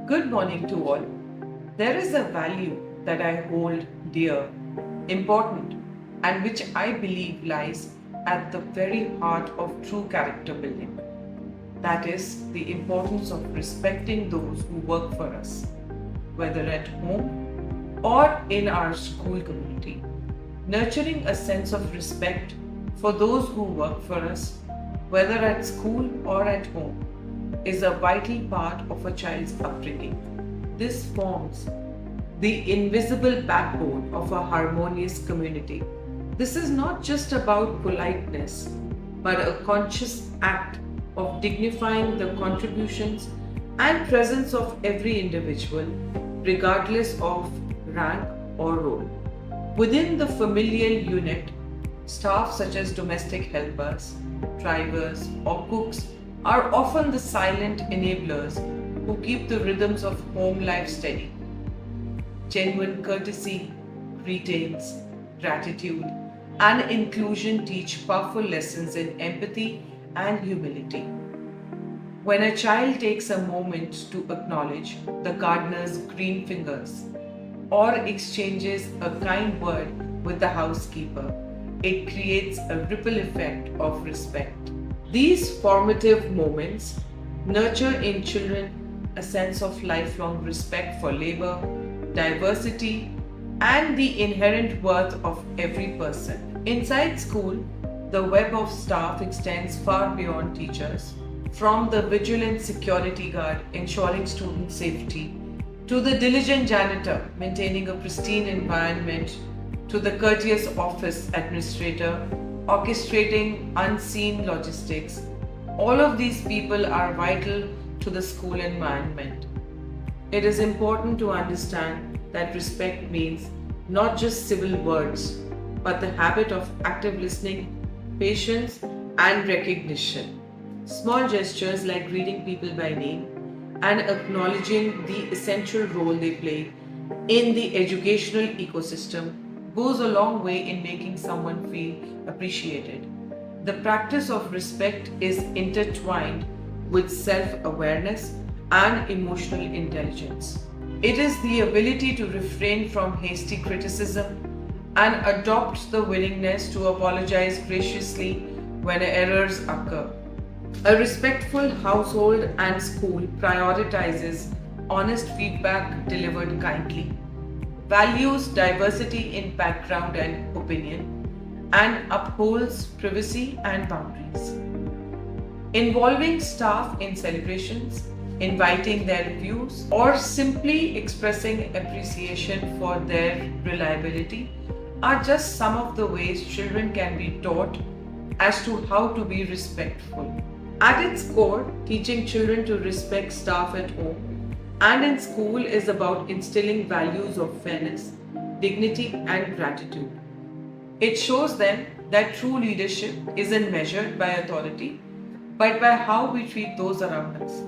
Good morning to all. There is a value that I hold dear, important, and which I believe lies at the very heart of true character building. That is the importance of respecting those who work for us, whether at home or in our school community. Nurturing a sense of respect for those who work for us, whether at school or at home, is a vital part of a child's upbringing. This forms the invisible backbone of a harmonious community. This is not just about politeness, but a conscious act of dignifying the contributions and presence of every individual, regardless of rank or role. Within the familial unit, staff such as domestic helpers, drivers, or cooks are often the silent enablers who keep the rhythms of home life steady. Genuine courtesy, greetings, gratitude, and inclusion teach powerful lessons in empathy and humility. When a child takes a moment to acknowledge the gardener's green fingers or exchanges a kind word with the housekeeper, it creates a ripple effect of respect. These formative moments nurture in children a sense of lifelong respect for labor, diversity, and the inherent worth of every person. Inside school, the web of staff extends far beyond teachers, from the vigilant security guard ensuring student safety, to the diligent janitor maintaining a pristine environment, to the courteous office administrator orchestrating unseen logistics. All of these people are vital to the school environment. It is important to understand that respect means not just civil words, but the habit of active listening, patience, and recognition. Small gestures like greeting people by name and acknowledging the essential role they play in the educational ecosystem goes a long way in making someone feel appreciated. The practice of respect is intertwined with self awareness and emotional intelligence. It is the ability to refrain from hasty criticism and adopt the willingness to apologize graciously when errors occur. A respectful household and school prioritizes honest feedback delivered kindly, values diversity in background and opinion, and upholds privacy and boundaries. Involving staff in celebrations, inviting their views, or simply expressing appreciation for their reliability are just some of the ways children can be taught as to how to be respectful. At its core, teaching children to respect staff at home and in school is about instilling values of fairness, dignity, and gratitude. It shows them that true leadership isn't measured by authority, but by how we treat those around us.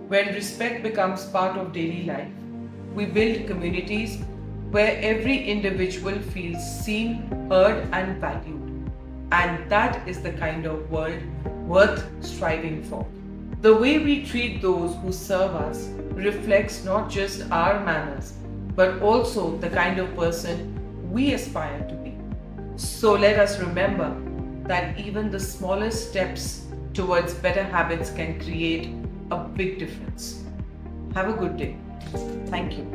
When respect becomes part of daily life, we build communities where every individual feels seen, heard, and valued. And that is the kind of world worth striving for. The way we treat those who serve us reflects not just our manners, but also the kind of person we aspire to be. So let us remember that even the smallest steps towards better habits can create a big difference. Have a good day. Thank you.